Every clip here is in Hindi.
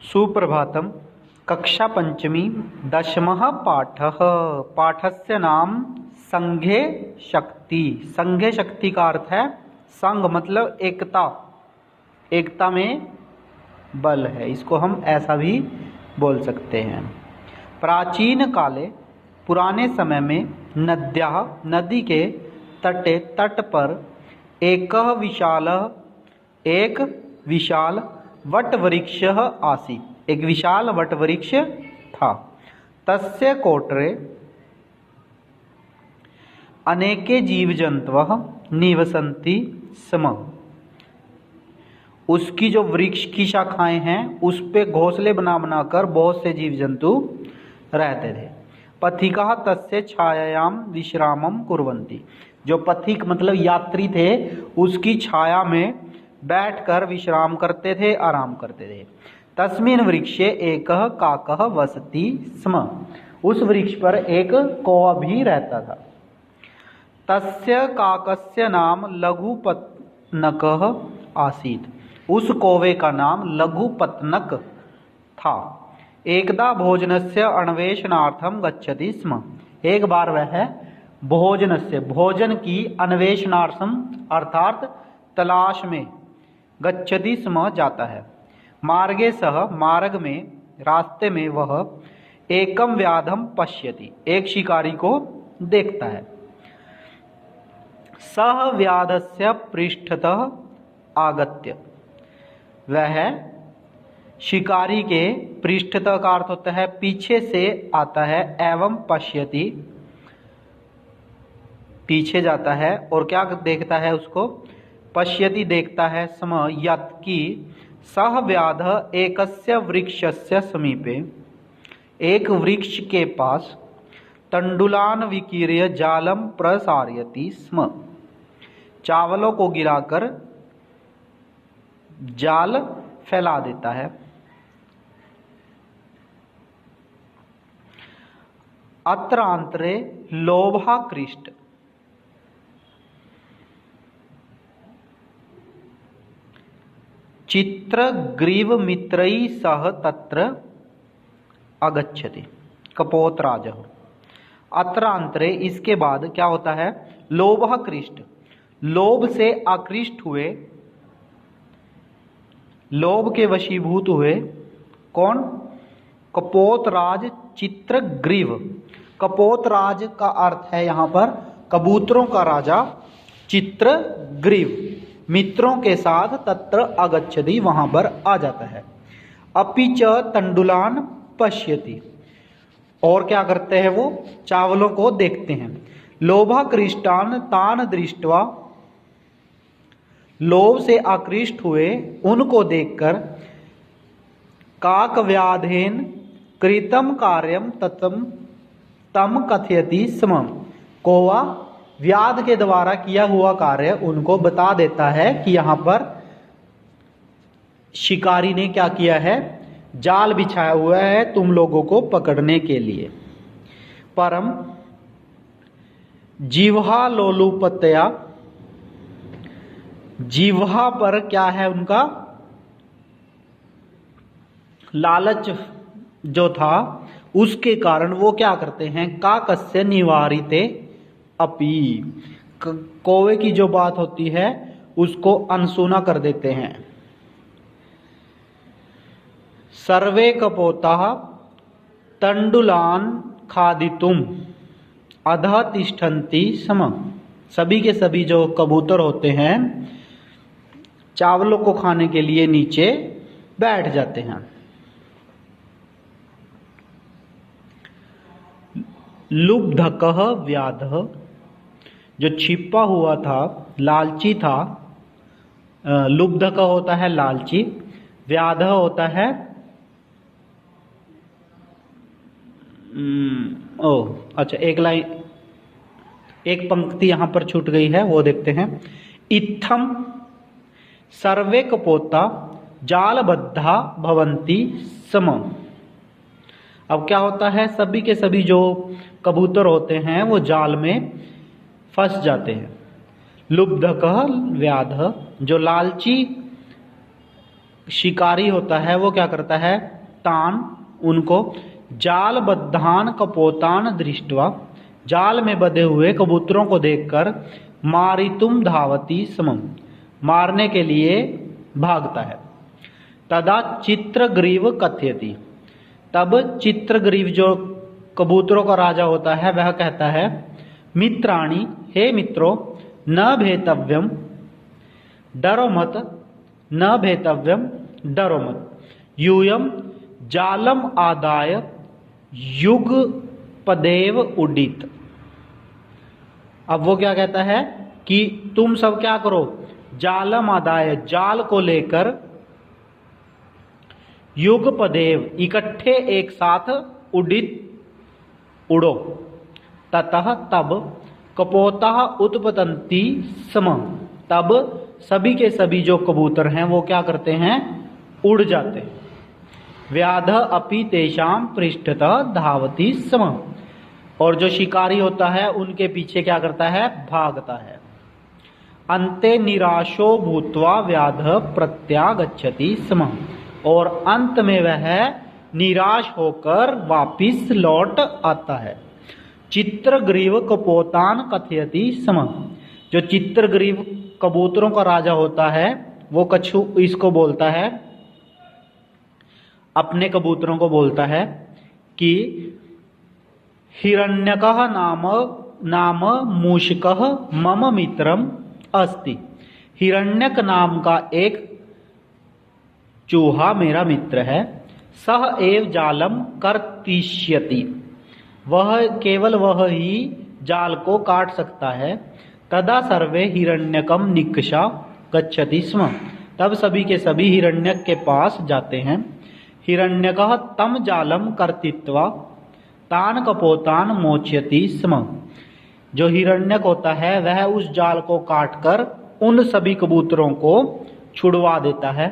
सुप्रभातम। कक्षा पंचमी दशमः पाठः। पाठस्य नाम संघे शक्ति। संघे शक्ति का अर्थ है संघ मतलब एकता, एकता में बल है, इसको हम ऐसा भी बोल सकते हैं। प्राचीन काले पुराने समय में नद्याः नदी के तटे तट पर एक विशाल वटवृक्षः आसीत्। एक विशाल वटवृक्ष था। तस्य कोटरे अनेके जीवजन्तवः निवसन्ति स्म। उसकी जो वृक्ष की शाखाएं हैं उस पे घोंसले बना बनाकर बहुत से जीव जंतु रहते थे। पथिकाः तस्य छायायां विश्रामं कुर्वन्ति। जो पथिक मतलब यात्री थे उसकी छाया में बैठकर विश्राम करते थे, आराम करते थे। तस्मिन् वृक्षे एकः काकः वसति स्म। उस वृक्ष पर एक कौवा भी रहता था। तस्य काकस्य नाम लघुपत्नकः आसीत्। उस कौवे का नाम लघुपत्नक था। एकदा भोजनस्य अन्वेषणार्थं गच्छति स्म। एक बार वह भोजन की अन्वेषणार्थम अर्थात तलाश में गच्छति स्म जाता है। मार्गे सह मार्ग में रास्ते में वह एकम व्याधम पश्यति। एक शिकारी को देखता है। सह व्याधस्य पृष्ठतः आगत्य। वह शिकारी के पृष्ठतः का अर्थ होता है पीछे से आता है, एवं पश्यति पीछे जाता है और क्या देखता है उसको, पश्यति देखता है, स्म यत् कि सह व्याधः एकस्य वृक्षस्य समीपे एक वृक्ष के पास तंडुलान विकीर्य जालम प्रसारयति स्म। चावलों को गिराकर जाल फैला देता है। अत्रांतरे लोभाकृष्ट। चित्रग्रीवमित्रैः सह तत्र आगच्छति कपोतराजः। अत्रांतरे इसके बाद क्या होता है, लोभाकृष्ट लोभ से आकृष्ट हुए, लोभ के वशीभूत हुए कौन, कपोतराज चित्रग्रीव। कपोतराज का अर्थ है यहाँ पर कबूतरों का राजा, चित्रग्रीव मित्रों के साथ तत्र आगच्छति वहां पर आ जाता है। अपि च तंडुलान पश्यति और क्या करते हैं वो चावलों को देखते हैं। लोभाकृष्टान तान दृष्ट्वा लोभ से आकृष्ट हुए उनको देखकर काकव्याधेन कृतम कार्यम तम कथयति स्म। कौवा व्याध के द्वारा किया हुआ कार्य उनको बता देता है कि यहाँ पर शिकारी ने क्या किया है, जाल बिछाया हुआ है तुम लोगों को पकड़ने के लिए। परम जिह्वा लोलुपतया, जिह्वा पर क्या है उनका लालच जो था उसके कारण वो क्या करते हैं, काकस्य निवारिते अपि कौवे की जो बात होती है उसको अनसुना कर देते हैं। सर्वे कपोताः तंडुलान खादितुम अधः तिष्ठन्ति स्म। सभी के सभी जो कबूतर होते हैं चावलों को खाने के लिए नीचे बैठ जाते हैं। लुब्धकः व्याधः जो छिपा हुआ था, लालची था। लुब्धक होता है लालची, व्याधः होता है अच्छा एक लाइन एक पंक्ति यहां पर छूट गई है वो देखते हैं। इत्थम सर्वे कपोता जालबद्धा भवन्ति स्म। अब क्या होता है, सभी के सभी जो कबूतर होते हैं वो जाल में फंस जाते हैं। लुब्धकः व्याधः जो लालची शिकारी होता है वो क्या करता है, तान उनको, जालबद्धान कपोतान दृष्ट्वा जाल में बंधे हुए कबूतरों को देखकर, मारितुम धावती समम मारने के लिए भागता है। तदा चित्रग्रीव कथयति तब चित्रग्रीव जो कबूतरों का राजा होता है वह कहता है, मित्राणि हे मित्रों, न भेतव्यम डरो मत, न भेतव्यम डरो मत, यूयम जालम आदाय युगपदेव उडित। अब वो क्या कहता है कि तुम सब क्या करो, जालम आदाय जाल को लेकर, युगपदेव इकट्ठे एक साथ, उडित उड़ो, ततः तब, कपोतः उत्पतंती सम तब सभी के सभी जो कबूतर हैं वो क्या करते हैं, उड़ जाते हैं। व्याध अपि तेषाम पृष्ठतः धावती सम और जो शिकारी होता है उनके पीछे क्या करता है, भागता है। अन्ते निराशो भूत्वा व्याध प्रत्यागच्छति स्म और अंत में वह निराश होकर वापिस लौट आता है। चित्रग्रीव कपोतान कथयति स्म जो चित्रग्रीव कबूतरों का राजा होता है वो कछु इसको बोलता है, अपने कबूतरों को बोलता है कि हिरण्यकः नाम मूषिकः मम मित्रम अस्ति। हिरण्यक नाम का एक चूहा मेरा मित्र है। सह एव जालम कर्तिष्यति वह केवल वह ही जाल को काट सकता है। तदा सर्वे हिरण्यकम निकषा गच्छति स्म तब सभी के सभी हिरण्यक के पास जाते हैं। हिरण्यकः तम जालम कर्तित्वा तान कपोतान मोचयति स्म जो हिरण्यक होता है वह उस जाल को काटकर उन सभी कबूतरों को छुड़वा देता है।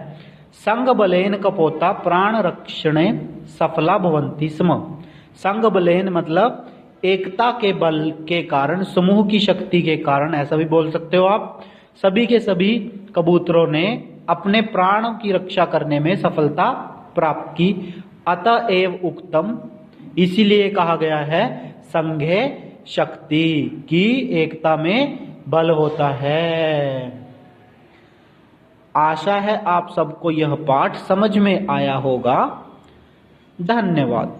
संग बलेन कपोता प्राण रक्षणे सफला भवंती स्म। संग बलेन मतलब एकता के बल के कारण, समूह की शक्ति के कारण, ऐसा भी बोल सकते हो आप। सभी के सभी कबूतरों ने अपने प्राणों की रक्षा करने में सफलता प्राप्त की। अतएव उक्तम इसीलिए कहा गया है, संघे शक्ति की एकता में बल होता है। आशा है आप सबको यह पाठ समझ में आया होगा। धन्यवाद।